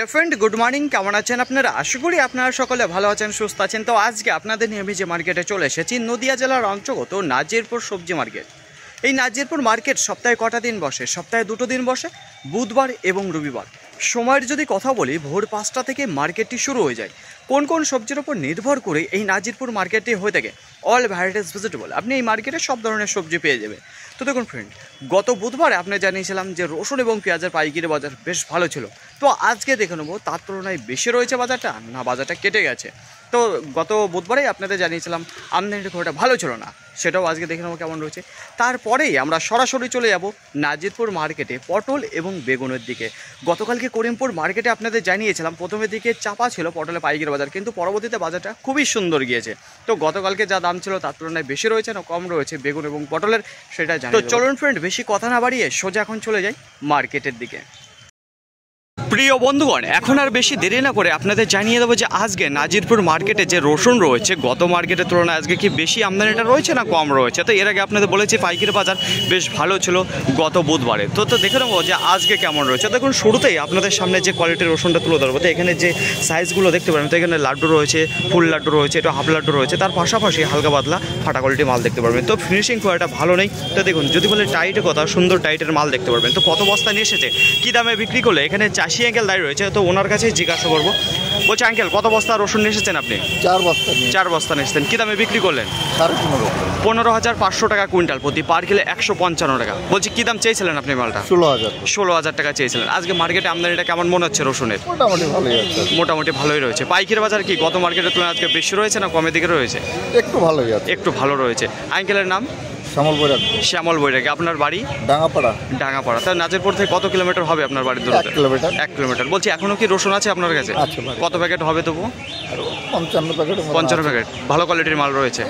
Hello friend, good morning. কেমন আছেন আপনারা? আশা করি আপনারা সকলে ভালো আছেন, সুস্থ আছেন। তো আজকে আপনাদের নিয়ে আমি যে মার্কেটে চলে এসেছি, নদিয়া জেলার অন্তর্গত নাজিরপুর সবজি মার্কেট। এই নাজিরপুর মার্কেট সপ্তাহে কটা দিন বসে? সপ্তাহে 2টো দিন বসে, বুধবার এবং রবিবার। সময়ের যদি কথা বলি, ভোর 5টা থেকে মার্কেটটি শুরু হয়ে যায়। কোন কোন সবজির উপর নির্ভর করে এই নাজিরপুর মার্কেটটি হয়ে থাকে? All varieties vegetable. আপনি এই মার্কেটে সব ধরনের সবজি পেয়ে যাবেন। তো দেখুন ফ্রেন্ড, গত বুধবারে আপনি জানিয়েছিলাম যে রসুন এবং পেঁয়াজের পাইকারি বাজার বেশ ভালো ছিল। তো আজকে দেখে নেবো তার তুলনায় বেশি রয়েছে বাজারটা, না বাজারটা কেটে গেছে। তো গত বুধবারেই আপনাদের জানিয়েছিলাম আমদানিটা খুব একটা ভালো ছিল না, সেটাও আজকে দেখে নেবো কেমন রয়েছে। তারপরেই আমরা সরাসরি চলে যাব নাজিরপুর মার্কেটে পটল এবং বেগুনের দিকে। গতকালকে করিমপুর মার্কেটে আপনাদের জানিয়েছিলাম প্রথমের দিকে চাপা ছিল পটলের পাইকারি বাজার, কিন্তু পরবর্তীতে বাজারটা খুবই সুন্দর গিয়েছে। তো গতকালকে যা দাম ছিল তার তুলনায় বেশি রয়েছে না কম রয়েছে বেগুন এবং পটলের, সেটা জানি। তো চলুন ফ্রেন্ড, বেশি কথা না বাড়িয়ে সোজা এখন চলে যাই মার্কেটের দিকে। প্রিয় বন্ধুগণ, এখন আর বেশি দেরি না করে আপনাদের জানিয়ে দেবো যে আজকে নাজিরপুর মার্কেটে যে রসুন রয়েছে গত মার্কেটের তুলনায় আজকে কি বেশি আমদানিটা রয়েছে না কম রয়েছে। তো এর আগে আপনাদের বলেছি পাইকারি বাজার বেশ ভালো ছিল গত বুধবারে। তো দেখে নেবো যে আজকে কেমন রয়েছে। দেখুন শুরুতেই আপনাদের সামনে যে কোয়ালিটির রসুনটা তুলে ধরবো, তো এখানে যে সাইজগুলো দেখতে পারেন, তো এখানে লাড্ডু রয়েছে, ফুল লাড্ডু রয়েছে, একটু হাফ লাড্ডু রয়েছে, তার পাশাপাশি হালকা পাতলা ফাটা কোয়ালিটির মাল দেখতে পারবেন। তো ফিনিশিং খুব একটা ভালো নেই। তো দেখুন, যদি বলে টাইটের কথা, সুন্দর টাইটের মাল দেখতে পারবেন। তো কত বস্তা নিয়ে এসেছে, কী দামে বিক্রি করলে, এখানে চাষি আঙ্কেল দাঁড়িয়ে রয়েছে, তো ওনার কাছে জিজ্ঞাসা করবো। বলছে আঙ্কেল, কত বস্তা রসুন নিয়ে এসেছেন আপনি? 4 বস্তা নিয়ে এসেছেন। কী দামে বিক্রি করলেন? 15,500 টাকা কুইন্টাল প্রতি, পার কিলো 155 টাকা। বলছি কী দাম চেয়েছিলেন আপনি মালটা? 16,000 টাকা চেয়েছিলেন। আজকে মার্কেটে আমদানিটা কেমন মনে হচ্ছে রসুনের? মোটামুটি ভালোই রয়েছে। পাইকারি বাজার কি গত মার্কেটের তুলনায় আজকে বেশি রয়েছে না কমের দিকে রয়েছে? একটু ভালো রয়েছে। আঙ্কেলের নাম? শ্যামল বৈরাগী। আপনার বাড়ি? ডাঙ্গাপাড়া। তাহলে নাজিরপুর থেকে কত কিলোমিটার হবে আপনার বাড়ির দূরত্ব? 1 কিলোমিটার। বলছি এখনো কি রসুন আছে আপনার কাছে? কত প্যাকেট হবে তবু? 55 প্যাকেট। ভালো কোয়ালিটির মাল রয়েছে?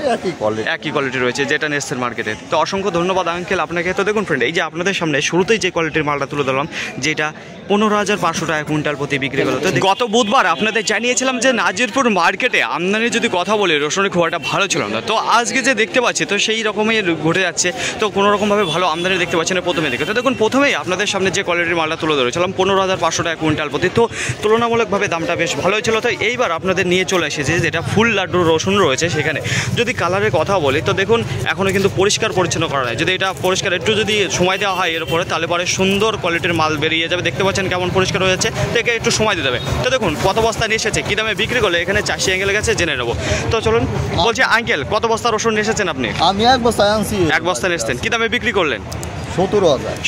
একই কোয়ালিটি রয়েছে যেটা নেসের মার্কেটে। তো অসংখ্য ধন্যবাদ আঙ্কেল আপনাকে। তো দেখুন ফ্রেন্ড, এই যে আপনাদের সামনে শুরুতেই যে কোয়ালিটির মালটা তুলে ধরলাম, যেটা 15,500 টাকা কুইন্টাল প্রতি বিক্রি হলো। তো গত বুধবার আপনাদের জানিয়েছিলাম যে নাজিরপুর মার্কেটে আমদানির যদি কথা বলি, রসুনের খুব একটা ভালো ছিল না। তো আজকে যে দেখতে পাচ্ছি, তো সেই রকমই ঘটে যাচ্ছে। তো কোনোরকমভাবে ভালো আমদানি দেখতে পাচ্ছি না প্রথমে দিকে। তো দেখুন, প্রথমেই আপনাদের সামনে যে কোয়ালিটির মালটা তুলে ধরেছিলাম 15,500 টাকা কুইন্টাল প্রতি, তো তুলনামূলকভাবে দামটা বেশ ভালোই ছিল। তো এইবার আপনাদের নিয়ে চলে এসেছে যেটা ফুল লাড্ডু রসুন রয়েছে। সেখানে যদি কালারের কথা বলি, তো দেখুন এখনও কিন্তু পরিষ্কার পরিচ্ছন্ন করা হয়। যদি এটা পরিষ্কার একটু যদি সময় দেওয়া হয় এর উপরে, তাহলে পরে সুন্দর কোয়ালিটির মাল বেরিয়ে যাবে। দেখতে পাচ্ছেন কেমন পরিষ্কার হয়ে যাচ্ছে, তো একে একটু সময় দিতে হবে। তো দেখুন কত বস্তা নিয়ে এসেছে, কী দামে বিক্রি করলে, এখানে চাষি আঙ্কেলের কাছে জেনে নেবো। তো চলুন। বলছি আঙ্কেল, কত বস্তা রসুন নিয়ে এসেছেন আপনি? আমি 1 বস্তা আনছি। 1 বস্তা নিয়ে এসেছেন। কী দামে বিক্রি করলেন?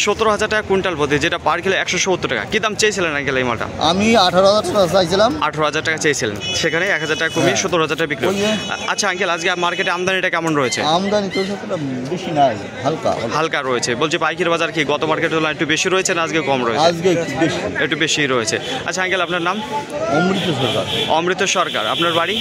17,000 টাকা কুইন্টাল প্রতি, যেটা পার কিলো 170 টাকা। কী দাম চেয়েছিলেন আঙ্কেল এই মালটা? আমি 18,000 টাকা চাইছিলাম। 18,000 টাকা চেয়েছিলেন, সেখানে 1,000 টাকা কমিয়ে 17,000 টাকা বিক্রি। আচ্ছা আঙ্কেল, আজকে মার্কেটে আমদানিটা কেমন রয়েছে? আমদানি তো বেশি নাই, হালকা রয়েছে। বলছি পাইকারি বাজার কি গত মার্কেটের তুলনায় একটু বেশি রয়েছে না আজকে কম রয়েছে? আজকে একটু বেশি রয়েছে। আচ্ছা আঙ্কেল, আপনার নাম? অমৃত সরকার। আপনার বাড়ি?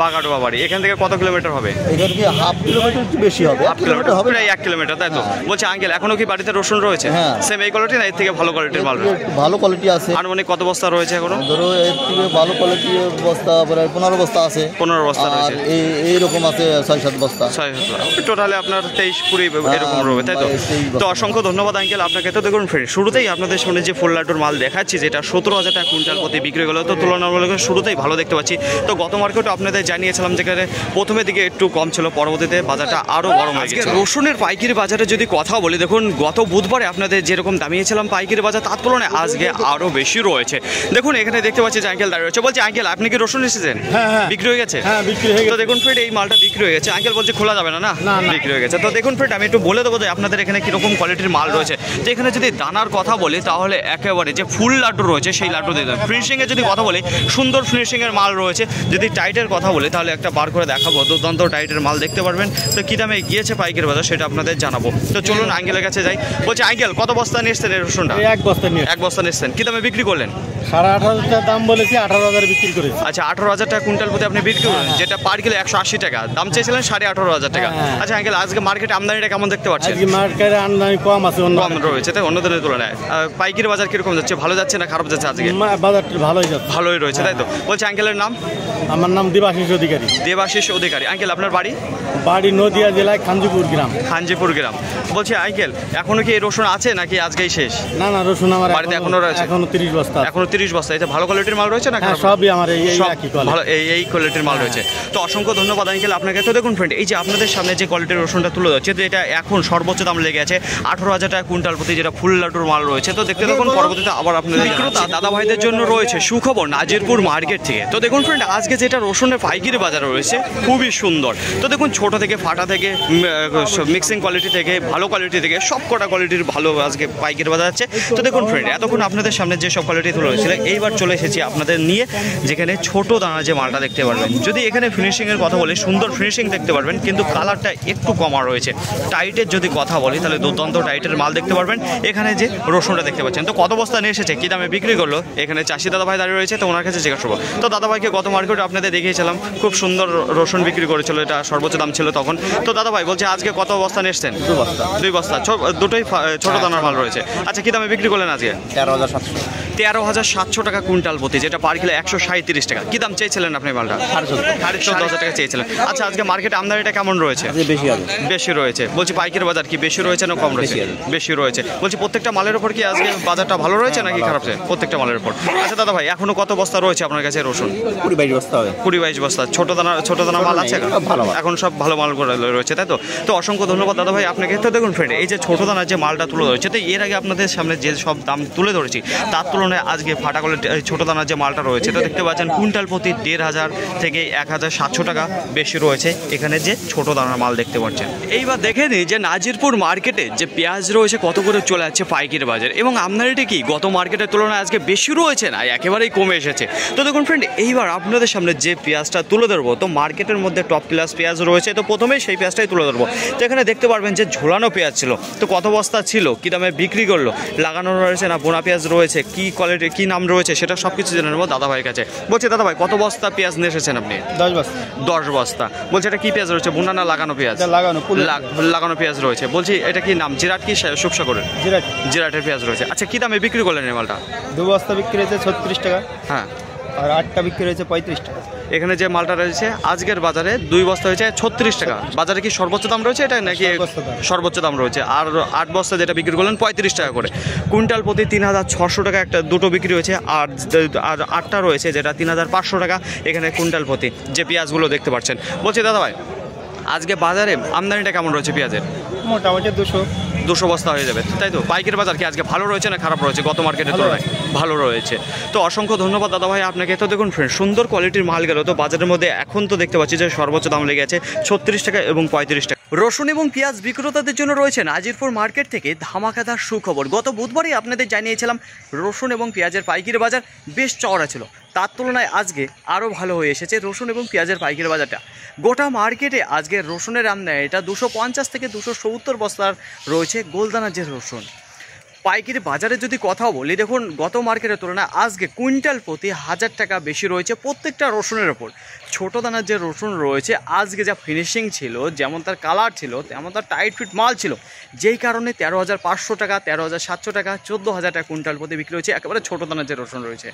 বাগাডোবা বাড়ি। এখান থেকে কত কিলোমিটার হবে? এখান থেকে হাফ কিলোমিটার বেশি হবে, 1 কিলোমিটার হবে, প্রায় 1 কিলোমিটার, তাই তো? বলছি আঙ্কেল, এখনো কি বাড়িতে রসুন রয়েছে? সেম এই কোয়ালিটি না এর থেকে ভালো কোয়ালিটির মাল রয়েছে? ভালো কোয়ালিটি আছে। আনুমানিক কত বস্তা রয়েছে এখনো? ধরো এর থেকে ভালো কোয়ালিটির বস্তা প্রায় 15 বস্তা আছে। 15 বস্তা রয়েছে। এইরকম আছে 6-7 বস্তা। টোটালে আপনার 23-20 এরকম রয়েছে, তাই তো? তো অসংখ্য ধন্যবাদ আঙ্কেল আপনাকে। তো দেখুন ফ্রেন্ড, শুরুতেই আপনাদের সামনে যে ফুল লাড্ডুর মাল দেখাচ্ছি, যেটা 17,000 টাকা কুইন্টাল প্রতি বিক্রি হলো, তো তুলনামূলক শুরুতেই ভালো দেখতে পাচ্ছি। তো গত মার্কেটে আপনাদের জানিয়েছিলাম যেখানে প্রথমের দিকে একটু কম ছিল, পরবর্তীতে বাজারটা আরও গরম হয়ে গেছে। রসুনের পাইকারি বাজারে যদি কথা বলি, দেখুন গত বুধবারে আপনাদের যেরকম দামিয়েছিলাম পাইকারি বাজার, তার তুলনায় আজকে আরও বেশি রয়েছে। দেখুন এখানে দেখতে পাচ্ছি যে আঙ্কেল দাঁড়িয়ে রয়েছে। বলছি আঙ্কেল, আপনি কি রসুন এসেছেন? বিক্রি হয়ে গেছে? তো দেখুন ফ্রেন্ড, এই মালটা বিক্রি হয়ে গেছে। আঙ্কেল বলছে খোলা যাবে না, না বিক্রি হয়ে গেছে। তো দেখুন ফ্রেন্ড, আমি একটু বলে দেবো যে আপনাদের এখানে কীরকম কোয়ালিটির মাল রয়েছে। তো এখানে যদি দানার কথা বলি, তাহলে একেবারে যে ফুল লাড্ডু রয়েছে সেই লাড্ডু দিয়ে দেবেন। ফিনিশিংয়ের যদি কথা বলি, সুন্দর ফিনিশিংয়ের মাল রয়েছে। যদি টাইটের কথা বলি, তাহলে একটা বার করে দেখাবো, দুর্দান্ত টাইটের মাল দেখতে পারবেন। তো কী দামে গিয়েছে পাইকারি বাজার সেটা আপনাদের জানাবো। তো চলুন আঙ্কেলের কাছে যাই। বলছি আঙ্কেল, কত বস্তা নিয়ে এসছেন এই রসুনটা? 1 বস্তা নিয়ে। 1 বস্তা নিয়ে এসছেন। কী দামে বিক্রি করলেন? 18,500 টাকা দাম বলেছি, 18,000 বিক্রি করেছি। আচ্ছা, 18,000 টাকা কুইন্টাল প্রতি আপনি বিক্রি করলেন, যেটা পার কিলো 180 টাকা। দাম চেয়েছিলেন 18,500 টাকা। আচ্ছা আঙ্কেল, আজকে মার্কেটে আমদানিটা কেমন দেখতে পাচ্ছেন? আজকে মার্কেটে আমদানি কম আছে, কম রয়েছে, তাই অন্য দিনের তুলনায়। পাইকারি বাজার কিরকম যাচ্ছে, ভালো যাচ্ছে না খারাপ যাচ্ছে? আজকে বাজারটা ভালোই যাচ্ছে। ভালোই রয়েছে, তাই তো? বলছি আঙ্কেলের নাম? আমার নাম দেবাশিস অধিকারী। দেবাশিস অধিকারী। আঙ্কেল আপনার বাড়ি? বাড়ি নদিয়া জেলায় খানজিপুর গ্রাম। খানজিপুর গ্রাম। বলছি বলছি আঙ্কেল এখনো কি এই রসুন আছে নাকি আজকেই শেষ? না না, রসুন আমার বাড়িতে এখনো রয়েছে? এখনো 30 বস্তা। এখনো 30 বস্তা। এটা ভালো কোয়ালিটির মাল রয়েছে না? হ্যাঁ, সবই আমার এই সব একই কোয়ালিটি। ভালো এই কোয়ালিটির মাল রয়েছে। তো অসংখ্য ধন্যবাদ আঙ্কেল আপনাকে। তো দেখুন ফ্রেন্ড, এই যে আপনাদের সামনে যে কোয়ালিটির রসুনটা তুলে যাচ্ছে, তো এটা এখন সর্বোচ্চ দাম লেগে আছে 18,000 টাকা কুইন্টাল প্রতি, যেটা ফুল লাড্ডুর মাল রয়েছে। তো দেখতে দেখুন পরবর্তীতে আবার আপনাদের বিক্রেতা দাদা ভাইদের জন্য রয়েছে সুখবর নাজিরপুর মার্কেট থেকে। তো দেখুন ফ্রেন্ড, আজকে যেটা রসুনের পাইকারি বাজার রয়েছে খুবই সুন্দর। তো দেখুন ছোট থেকে ফাটা থেকে মিক্সিং কোয়ালিটি থেকে ভালো কোয়ালিটি থেকে সব কটা কোয়ালিটির ভালো আজকে পাইকারি বাজার আছে। তো দেখুন ফ্রেন্ড, এতক্ষণ আপনাদের সামনে যে সব কোয়ালিটি তুলে হয়েছিল, এইবার চলে এসেছি আপনাদের নিয়ে যেখানে ছোট দানা যে মালটা দেখতে পারবেন। যদি এখানে ফিনিশিংয়ের কথা বলি, সুন্দর ফিনিশিং দেখতে পারবেন, কিন্তু কালারটা একটু কমা রয়েছে। টাইটের যদি কথা বলি তাহলে দুর্দান্ত টাইটের মাল দেখতে পারবেন। এখানে যে রসুনটা দেখতে পাচ্ছেন, তো কত বস্তা নিয়ে এসেছে, কী দামে বিক্রি করলো, এখানে চাষি দাদা ভাই দাঁড়িয়ে রয়েছে। তো ওনার কাছে জিজ্ঞাসা করবো। তো দাদা ভাইকে গত মার্কেটে আপনাদের দেখিয়েছিলাম, খুব সুন্দর রসুন বিক্রি করেছিল, এটা সর্বোচ্চ দাম ছিল তখন। তো দাদা ভাই বলছে আজকে কত বস্তা নিয়ে এসছেন? 2 বস্তা। 2 বস্তা, দুটোই ছোট দানার মাল রয়েছে। আচ্ছা, কী দামে বিক্রি করলেন আজকে? 13,700। 13,700 টাকা কুইন্টাল প্রতি, যেটা পার কিলো 137 টাকা। কী দাম চেয়েছিলেন আপনি মালটা? 14,500 টাকা চেয়েছিলেন। আচ্ছা, আজকে মার্কেটে আমদানিটা কেমন রয়েছে? বেশি হবে। বেশি রয়েছে। বলছি পাইকারি বাজার কি বেশি রয়েছে না কম রয়েছে? বেশি রয়েছে। বলছি প্রত্যেকটা মালের উপর কি আজকে বাজারটা ভালো রয়েছে নাকি খারাপ রয়েছে? প্রত্যেকটা মালের উপর। আচ্ছা দাদা ভাই, এখনো কত বস্তা রয়েছে আপনার কাছে রসুন? 20-22 বস্তা হবে। 20-22 বস্তা। ছোট দানা মাল আছে ভালো মাল। এখন সব ভালো মাল করে রয়েছে, তাই তো? তো অসংখ্য ধন্যবাদ দাদা ভাই আপনাকে। তো দেখুন ফ্রেন্ড, এই যে ছোট দানার যে মালটা তুলে ধরেছে, তো এর আগে আপনাদের সামনে যে সব দাম তুলে ধরেছি তার তুলনায় আজকে ফাটা কোয়ালিটি ছোট দানার যে মালটা রয়েছে, তো দেখতে পাচ্ছেন কুইন্টাল প্রতি 1,500 থেকে 1,700 টাকা বেশি রয়েছে এখানে যে ছোট দানার মাল দেখতে পাচ্ছেন। এইবার দেখে নিই যে নাজিরপুর মার্কেটে যে পেঁয়াজ রয়েছে কত করে চলে যাচ্ছে পাইকারি বাজার, এবং আমদানিটা কি গত মার্কেটের তুলনায় আজকে বেশি রয়েছে না একেবারেই কমে এসেছে। তো দেখুন ফ্রেন্ড, এইবার আপনাদের সামনে যে পেঁয়াজটা তুলে ধরবো, তো মার্কেটের মধ্যে টপ ক্লাস পেঁয়াজ রয়েছে, তো প্রথমেই সেই পেঁয়াজটাই তুলে ধরবো। তো এখানে দেখতে পারবেন যে ঝোলানো পেঁয়াজ ছিল, তো কত বস্তা ছিল, কী দামে বিক্রি করলো, লাগানো রয়েছে না বোনা পেঁয়াজ রয়েছে, কী কোয়ালিটি কী নাম রয়েছে, সেটা সব কিছু জেনে নেবো দাদা ভাইয়ের কাছে। বলছি দাদা ভাই, কত বস্তা পেঁয়াজ নিয়ে এসেছেন আপনি? 10 বস্তা। 10 বস্তা। বলছি এটা কী পেঁয়াজ রয়েছে, বোনা না লাগানো পেঁয়াজ? লাগানো পেঁয়াজ রয়েছে। বলছি এটা কি নাম, জিরাট কি সুপসাগরের? জিরাটের পেঁয়াজ রয়েছে। আচ্ছা, কী দামে বিক্রি করলেন এই মালটা? 2 বস্তা বিক্রি হয়েছে 36 টাকা। হ্যাঁ। আর 8টা বিক্রি হয়েছে 35 টাকা। এখানে যে মালটা রয়েছে আজকের বাজারে 2 বস্তা হয়েছে 36 টাকা। বাজারে কি সর্বোচ্চ দাম রয়েছে এটা নাকি? সর্বোচ্চ দাম রয়েছে। আর 8 বস্তা যেটা বিক্রি করলেন 35 টাকা করে। কুইন্টাল প্রতি 3,600 টাকা একটা দুটো বিক্রি হয়েছে, আর 8টা রয়েছে যেটা 3,500 টাকা এখানে কুইন্টাল প্রতি, যে পেঁয়াজগুলো দেখতে পাচ্ছেন। বলছি দাদা ভাই, আজকে বাজারে আমদানিটা কেমন রয়েছে পেঁয়াজের? মোটামুটি 200 বস্তা হয়ে যাবে, তাই তো? পাইকারি বাজার কি আজকে ভালো রয়েছে না খারাপ রয়েছে গত মার্কেটের তুলনায়? ভালো রয়েছে। তো অসংখ্য ধন্যবাদ দাদা ভাই আপনাকে। তো দেখুন ফ্রেন্ড, সুন্দর কোয়ালিটির মাল গেল, তো বাজারের মধ্যে এখন তো দেখতে পাচ্ছি যে সর্বোচ্চ দাম লেগে আছে 36 টাকা এবং 35 টাকা। রসুন এবং পেঁয়াজ বিক্রেতাদের জন্য রয়েছে নাজিরপুর মার্কেট থেকে ধামাকাদার সুখবর। গত বুধবারই আপনাদের জানিয়েছিলাম রসুন এবং পেঁয়াজের পাইকারি বাজার বেশ চওড়া ছিল, তার তুলনায় আজকে আরও ভালো হয়ে এসেছে রসুন এবং পেঁয়াজের পাইকারি বাজারটা। গোটা মার্কেটে আজকে রসুনের আমদানি এটা 250 থেকে 270 বস্তার রয়েছে গোলদানার যে রসুন। পাইকারি বাজারে যদি কথা বলি, দেখুন গত মার্কেটের তুলনায় আজকে কুইন্টাল প্রতি 1000 টাকা বেশি রয়েছে প্রত্যেকটা রসুনের ওপর। ছোটো দানার যে রসুন রয়েছে আজকে যা ফিনিশিং ছিল, যেমন তার কালার ছিল তেমন তার টাইট ফিট মাল ছিল, যেই কারণে 13,500 টাকা, 13,700 টাকা, 14,000 টাকা কুইন্টাল প্রতি বিক্রি হয়েছে একেবারে ছোটো দানার যে রসুন রয়েছে।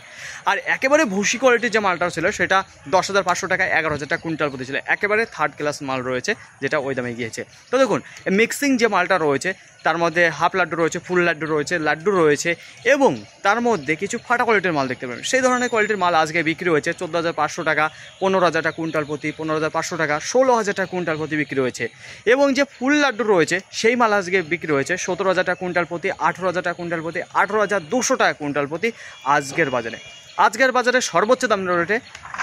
আর একেবারে ভুসি কোয়ালিটির যে মালটা ছিল সেটা 10,500 টাকা, 11,000 টাকা কুইন্টাল প্রতি ছিল, একেবারে থার্ড ক্লাস মাল রয়েছে যেটা ওই দামে গিয়েছে। তো দেখুন মিক্সিং যে মালটা রয়েছে তার মধ্যে হাফ লাড্ডু রয়েছে, ফুল লাড্ডু রয়েছে এবং তার মধ্যে কিছু ফাটা কোয়ালিটির মাল দেখতে পাবেন। সেই ধরনের কোয়ালিটির মাল আজকে বিক্রি হয়েছে 14,500 টাকা, 15,000 টাকা কুইন্টাল প্রতি, 15,500 টাকা, 16,000 টাকা কুইন্টাল প্রতি বিক্রি হয়েছে। এবং যে ফুল লাড্ডু রয়েছে সেই মাল আজকে বিক্রি হয়েছে 17,000 টাকা কুইন্টাল প্রতি, 18,000 টাকা কুইন্টাল প্রতি, 18,200 টাকা কুইন্টাল প্রতি আজকের বাজারে। আজকের বাজারে সর্বোচ্চ দাম রয়েছে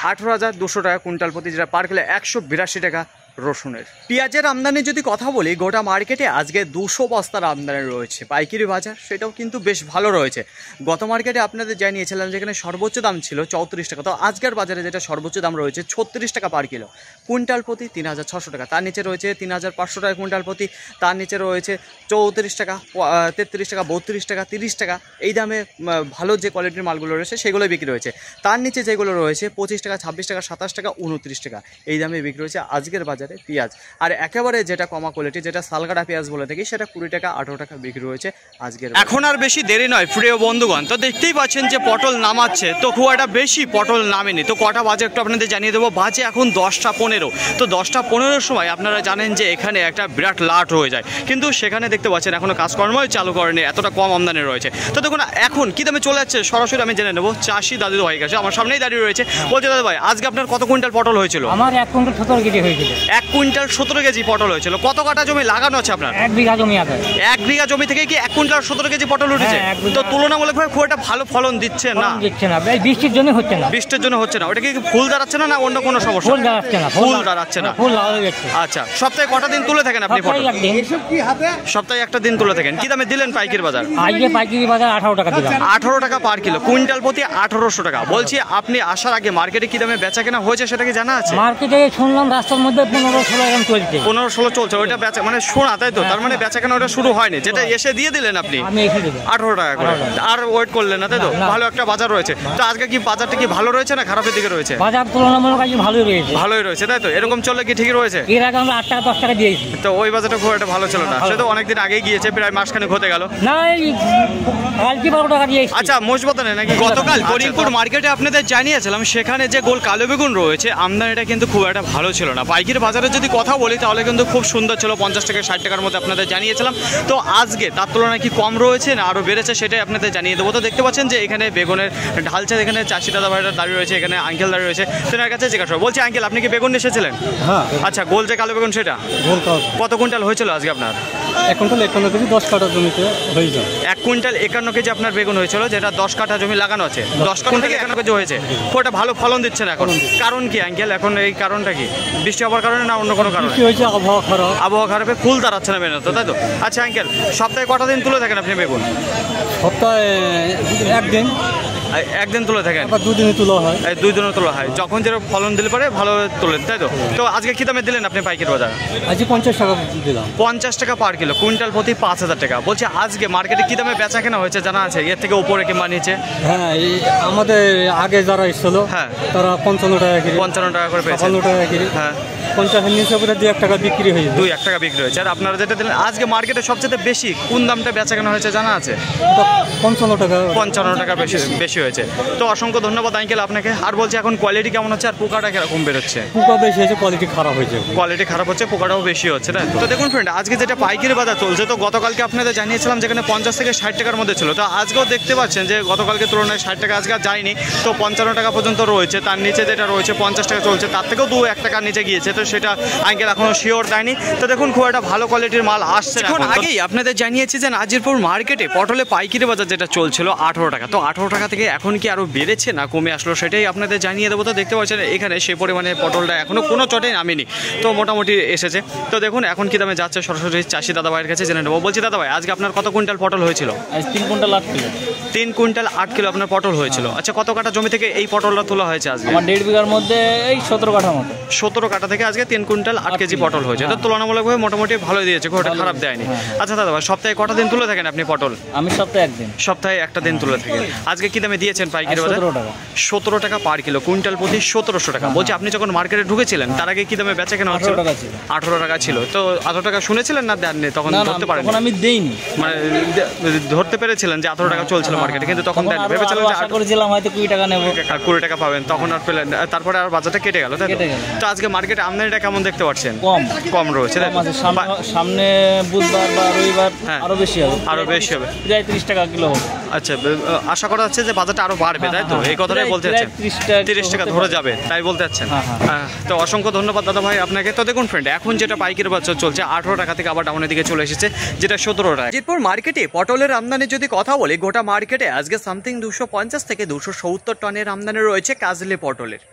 18,200 টাকা কুইন্টাল প্রতি, যেটা পার কিলো 182 টাকা রসুনের। পেঁয়াজের আমদানি যদি কথা বলি, গোটা মার্কেটে আজকে 200 বস্তার আমদানি রয়েছে পাইকারি বাজার, সেটাও কিন্তু বেশ ভালো রয়েছে। গত মার্কেটে আপনাদের জানিয়েছিলাম যেখানে সর্বোচ্চ দাম ছিল 34 টাকা, তো আজকের বাজারে যেটা সর্বোচ্চ দাম রয়েছে 36 টাকা পার কিলো, কুইন্টাল প্রতি 3,600 টাকা, তার নিচে রয়েছে 3,500 টাকা কুইন্টাল প্রতি, তার নিচে রয়েছে 34 টাকা, 33 টাকা, 32 টাকা, 30 টাকা, এই দামে ভালো যে কোয়ালিটির মালগুলো রয়েছে সেগুলোই বিক্রি হয়েছে। তার নিচে যেগুলো রয়েছে 25 টাকা, 26 টাকা, 27 টাকা, 29 টাকা এই দামে বিক্রি হয়েছে আজকের বাজারে বাজারে পেঁয়াজ। আর একেবারে যেটা কমা কোয়ালিটি, যেটা সালগাড়া পেঁয়াজ বলে থাকি, সেটা 20 টাকা 18 টাকা বিক্রি হয়েছে আজকের। এখন আর বেশি দেরি নয় প্রিয় বন্ধুগণ, তো দেখতেই পাচ্ছেন যে পটল নামাচ্ছে, তো খুব একটা বেশি পটল নামেনি। তো কটা বাজে একটু আপনাদের জানিয়ে দেবো, বাজে এখন 10টা 15। তো 10টা 15-র সময় আপনারা জানেন যে এখানে একটা বিরাট লাট হয়ে যায়, কিন্তু সেখানে দেখতে পাচ্ছেন এখনো কাজকর্মই চালু করেনি, এতটা কম আমদানি রয়েছে। তো দেখুন এখন কি দামে চলে যাচ্ছে সরাসরি আমি জেনে নেবো চাষি দাদু ভাই কাছে, আমার সামনেই দাঁড়িয়ে রয়েছে। বলছে দাদু ভাই, আজকে আপনার কত কুইন্টাল পটল হয়েছিল? আমার 1 কুইন্টাল 17 কেজি হয়েছিল। 1 কুইন্টাল 17 কেজি পটল হয়েছিল। কত কাঠা জমি লাগানো আছে আপনার? 1 বিঘা জমি আছে। 1 বিঘা জমি থেকে কি 1 কুইন্টাল 17 কেজি পটল উঠেছে? তো তুলনামূলকভাবে খুব একটা ভালো ফলন দিচ্ছে না। দিচ্ছে না, এই বৃষ্টির জন্য হচ্ছে না। বৃষ্টির জন্য হচ্ছে না। ওটা কি ফুল দাঁড়াচ্ছে না, না অন্য কোনো সমস্যা? ফুল দাঁড়াচ্ছে না। ফুল দাঁড়াচ্ছে না। ফুল হয়ে যাচ্ছে। আচ্ছা, সপ্তাহে কটা দিন তুলে থাকেন আপনি পটল? একদিন। সপ্তাহে একটা দিন তুলে থাকেন। কি দামে দিলেন পাইকারি বাজার? আজকে পাইকারি বাজার 18 টাকা দিলাম। 18 টাকা পার কিলো, কুইন্টাল প্রতি 1800 টাকা। বলছি আপনি আসার আগে মার্কেটে কি দামে বেচা কেনা হয়েছে সেটা কি জানা আছে? মার্কেটে শুনলাম রাস্তার মধ্যে 15-16 এরকম চলছে। 15-16 চলছে, ওইটা বেচা মানে শোনা, তাই তো? তার মানে বেচা কেনা ওটা শুরু হয়নি, যেটা এসে দিয়ে দিলেন আপনি আমি এসে দেবো 18 টাকা করে, আর ওয়েট করলেন না, তাই তো? ভালো একটা বাজার রয়েছে। তো আজকে কি বাজারটা কি ভালো রয়েছে না খারাপের দিকে রয়েছে? বাজার তুলনামূলক আজকে ভালোই রয়েছে। ভালোই রয়েছে, তাই তো? এরকম চললে কি ঠিকই রয়েছে? এর আগে আমরা 8 টাকা 10 টাকা দিয়েছি। তো ওই বাজারটা খুব একটা ভালো ছিল না, সে তো অনেকদিন আগেই গিয়েছে, প্রায় মাসখানেক হতে গেল। না, এই কালকে 12 টাকা দিয়েছি। আচ্ছা, মজবতানে নাকি? গতকাল করিমপুর মার্কেটে আপনাদের জানিয়েছিলাম সেখানে যে গোল কালো বেগুন রয়েছে আমদানিটা কিন্তু খুব একটা ভালো ছিল না। পাইকারি বাজারে যদি কথা বলি তাহলে কিন্তু খুব সুন্দর ছিল, 50 থেকে 60 টাকার মধ্যে আপনাদের জানিয়েছিলাম। তো আজকে তার তুলনায় কি কম রয়েছে না আরও বেড়েছে সেটাই আপনাদের জানিয়ে দেবো। তো দেখতে পাচ্ছেন যে এখানে বেগুনের ঢালছে, এখানে চাষি দাদা ভাইরা দাঁড়িয়ে রয়েছে, এখানে আঙ্কেল দাঁড়িয়ে রয়েছে। তেনার কাছে জিজ্ঞাসা বলছি, আঙ্কেল আপনি কি বেগুন এসেছিলেন? হ্যাঁ। আচ্ছা, গোল যে কালো বেগুন সেটা কত কুইন্টাল হয়েছিল আজকে আপনার? 1 কুইন্টাল 51 কেজি 10 কাঠা জমিতে হয়ে যায়। 1 কুইন্টাল 51 কেজি আপনার বেগুন হয়েছিল, যেটা 10 কাঠা জমি লাগানো আছে। 10 কুইন্টাল 51 কেজি হয়েছে, ওটা ভালো ফলন দিচ্ছে না এখন। কারণ কি আঙ্কেল, এখন এই কারণটা কি? বৃষ্টি হওয়ার কারণে না অন্য কোনো কারণে? কি হয়েছে, আবহাওয়া খারাপ। আবহাওয়া খারাপে ফুল দাঁড়াচ্ছে না মেনে, তো তাই তো? আচ্ছা আঙ্কেল, সপ্তাহে কটা দিন তুলে থাকেন আপনি বেগুন? সপ্তাহে একদিন, একদিন তুলে থাকেন? আবার 2 দিনে তোলা হয়। 2 দিনও তোলা হয়, যখন যেরকম ফলন দিলে পরে ভালো তোলেন, তাই তো? তো আজকে কি দামে দিলেন আপনি পাইকারি বাজার? আজকে 50 টাকা দিলাম। 50 টাকা পার কিলো, কুইন্টাল প্রতি 5000 টাকা। বলছি আজকে মার্কেটে কি দামে বেচা কেনা হয়েছে জানা আছে? এর থেকে উপরে কিংবা নিচে? হ্যাঁ, আমাদের আগে যারা এসেছিল হ্যাঁ, তারা 55 টাকা কেজি, 55 টাকা করে পেয়েছে। 56 টাকা কেজি। হ্যাঁ, 50-এর নিচে করে 2-1 টাকা বিক্রি হয়ে যায়। 2-1 টাকা বিক্রি হয়েছে। আর আপনারা যেটা দিলেন আজকে মার্কেটে সবচেয়ে বেশি কোন দামটা বেচা কেনা হয়েছে জানা আছে? 55 টাকা। 55 টাকা বেশি হয়েছে। তো অসংখ্য ধন্যবাদ আঙ্কেল আপনাকে। আর বলছি এখন কোয়ালিটি কেমন হচ্ছে আর পোকাটা কিরকম বেরোচ্ছে? পোকা বেশি হয়েছে, কোয়ালিটি খারাপ হয়েছে। কোয়ালিটি খারাপ হচ্ছে, পোকাটাও বেশি হচ্ছে, তাই তো? দেখুন ফ্রেন্ড, আজকে যেটা পাইকারি বাজার চলছে, তো গতকালকে আপনাদের জানিয়েছিলাম যেখানে 50 থেকে 60 টাকার মধ্যে ছিল। তো আজকেও দেখতে পাচ্ছেন যে গতকালকে তুলনায় 60 টাকা আজকে আর যায়নি, তো 55 টাকা পর্যন্ত রয়েছে। তার নিচে যেটা রয়েছে 50 টাকা চলছে, তার থেকেও 2-1 টাকার নিচে গিয়েছে। তো সেটা আঙ্কেল এখনো শিওর দেয়নি। তো দেখুন খুব একটা ভালো কোয়ালিটির মাল আসছে। এখন আগেই আপনাদের জানিয়েছি যে নাজিরপুর মার্কেটে পটলে পাইকারি বাজার যেটা চলছিল 18 টাকা, তো 18 টাকা থেকে এখন কি আরও বেড়েছে না কমে আসলো সেটাই আপনাদের জানিয়ে দেবো। তো দেখতে পাচ্ছেন এখানে সেই পরিমাণে পটলটা এখনও কোনো চটেই নামেনি, তো মোটামুটি এসেছে। তো দেখুন এখন কি দামে যাচ্ছে সরাসরি চাষি দাদা ভাইয়ের কাছে জেনে নেবো। বলছি দাদা ভাই, আজকে আপনার কত কুইন্টাল পটল হয়েছিল? 3 কুইন্টাল 8 কিলো। 3 কুইন্টাল 8 কিলো আপনার পটল হয়েছিল। আচ্ছা, কত কাঠা জমি থেকে এই পটলটা তোলা হয়েছে আজকে? আমার 1.5 বিঘার মধ্যে এই 17 কাঠা মতো। 17 কাঠা থেকে আজকে 3 কুইন্টাল 8 কেজি পটল হয়েছে। এটা তুলনামূলকভাবে মোটামুটি ভালোই দিয়েছে, খুব একটা খারাপ দেয়নি। আচ্ছা দাদা ভাই, সপ্তাহে কটা দিন তুলে থাকেন আপনি পটল? আমি সপ্তাহে একদিন। সপ্তাহে একটা দিন তুলে থাকেন। আজকে কি দামে দিয়েছেন পাইকারি বাজার? 17 টাকা। 17 টাকা পার কিলো, কুইন্টাল প্রতি 1700 টাকা। বলছি আপনি যখন মার্কেটে ঢুকেছিলেন তার আগে কি দামে বেচা কেনা হচ্ছিল? 18 টাকা ছিল। 18 টাকা ছিল। তো 18 টাকা শুনেছিলেন না দেননি? তখন ধরতে পারেন? তখন আমি দেইনি, মানে ধরতে পেরেছিলেন যে 18 টাকা চলছিল মার্কেটে, কিন্তু তখন দেননি, ভেবেছিলেন যে আশা করেছিলাম হয়তো 20 টাকা নেব, 20 টাকা পাবেন, তখন আর পেলেন। তারপরে আর বাজারটা কেটে গেল, তাই তো? তো আজকে মার্কেটে আমদানিটা কেমন দেখতে পাচ্ছেন? কম রয়েছে, তাই তো? সামনে বুধবার বা রবিবার আরো বেশি হবে, আরো বেশি হবে, প্রায় 30 টাকা কিলো হবে। আচ্ছা, আশা করা যাচ্ছে যে বাজারটা আরো বাড়বে, তাই তো? এই কথাটাই বলতে চাচ্ছেন, 30 টাকা ধরে যাবে, তাই বলতে চাচ্ছেন? তো অসংখ্য ধন্যবাদ দাদা ভাই আপনাকে। তো দেখুন ফ্রেন্ড, এখন যেটা পাইকারি বাজার চলছে 18 টাকা থেকে আবার ডাউনের দিকে চলে এসেছে, যেটা 17 টাকা। এরপর মার্কেটে পটলের আমদানির যদি কথা বলি, গোটা মার্কেটে আজকে সামথিং 250 থেকে 270 টনের আমদানি রয়েছে কাজলি পটলের।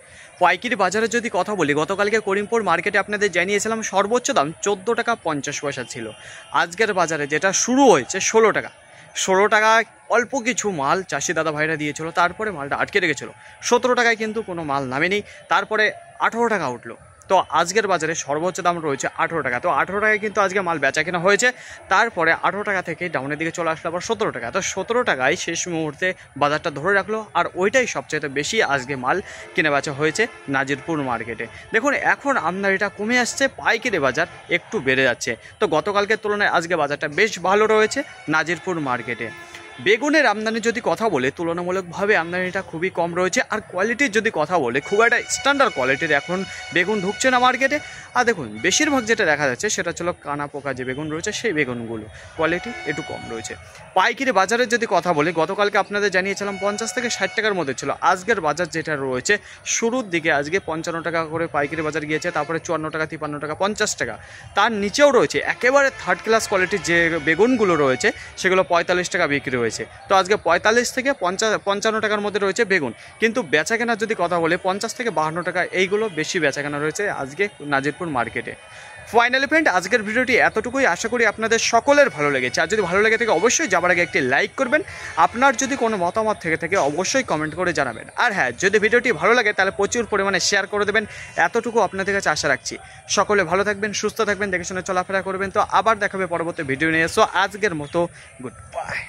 পাইকারি বাজারে যদি কথা বলি, গতকালকে করিমপুর মার্কেটে আপনাদের জানিয়েছিলাম সর্বোচ্চ দাম 14 টাকা 50 পয়সা ছিল। আজকের বাজারে যেটা শুরু হয়েছে 16 টাকা। 16 টাকায় অল্প কিছু মাল চাষি দাদা ভাইরা দিয়েছিল, তারপরে মালটা আটকে রেখেছিল। 17 টাকায় কিন্তু কোনো মাল নামেনি, তারপরে 18 টাকা উঠলো। তো তো আজকের বাজারে সর্বোচ্চ দাম রয়েছে 18 টাকা। তো 18 টাকায় কিন্তু আজকে মাল বেচা কেনা হয়েছে, তারপরে 18 টাকা থেকে ডাউনের দিকে চলে আসলো আবার 17 টাকা। তো 17 টাকায় শেষ মুহূর্তে বাজারটা ধরে রাখলো, আর ওইটাই সবচেয়ে বেশি আজকে মাল কিনে বেচা হয়েছে নাজিরপুর মার্কেটে। দেখুন এখন আমদানিটা কমে আসছে, পাইকারি বাজার একটু বেড়ে যাচ্ছে। তো গতকালকের তুলনায় আজকে বাজারটা বেশ ভালো রয়েছে নাজিরপুর মার্কেটে। বেগুনের আমদানির যদি কথা বলে তুলনামূলকভাবে আমদানিটা খুবই কম রয়েছে, আর কোয়ালিটির যদি কথা বলে খুব একটা স্ট্যান্ডার্ড কোয়ালিটির এখন বেগুন ঢুকছে না মার্কেটে। আর দেখুন বেশিরভাগ যেটা দেখা যাচ্ছে সেটা ছিল কানা পোকা যে বেগুন রয়েছে সেই বেগুনগুলো কোয়ালিটি একটু কম রয়েছে। পাইকারি বাজারের যদি কথা বলি, গতকালকে আপনাদের জানিয়েছিলাম 50 থেকে 60 টাকার মধ্যে ছিল। আজকের বাজার যেটা রয়েছে শুরুর দিকে আজকে 55 টাকা করে পাইকারি বাজার গিয়েছে, তারপরে 54 টাকা, 53 টাকা, 50 টাকা। তার নিচেও রয়েছে একেবারে থার্ড ক্লাস কোয়ালিটির যে বেগুনগুলো রয়েছে সেগুলো 45 টাকা বিক্রি হয়েছে। তো আজকে 45 থেকে 55 টাকার মধ্যে রয়েছে বেগুন, কিন্তু বেচা কেনার যদি কথা বলে 50 থেকে 52 টাকা এইগুলো বেশি বেচা কেনা রয়েছে আজকে নাজিরপুর মার্কেটে। ফাইনালি ফ্রেন্ড, আজকের ভিডিওটি এতটুকুই। আশা করি আপনাদের সকলের ভালো লেগেছে। আর যদি ভালো লেগে থাকে অবশ্যই যাবার আগে একটি লাইক করবেন। আপনার যদি কোনো মতামত থেকে থাকে অবশ্যই কমেন্ট করে জানাবেন। আর হ্যাঁ, যদি ভিডিওটি ভালো লাগে তাহলে প্রচুর পরিমাণে শেয়ার করে দেবেন। এতটুকু আপনাদের কাছে আশা রাখছি। সকলে ভালো থাকবেন, সুস্থ থাকবেন, দেখে শুনে চলাফেরা করবেন। তো আবার দেখাবে পরবর্তী ভিডিও নিয়ে। সো আজকের মতো গুড বাই।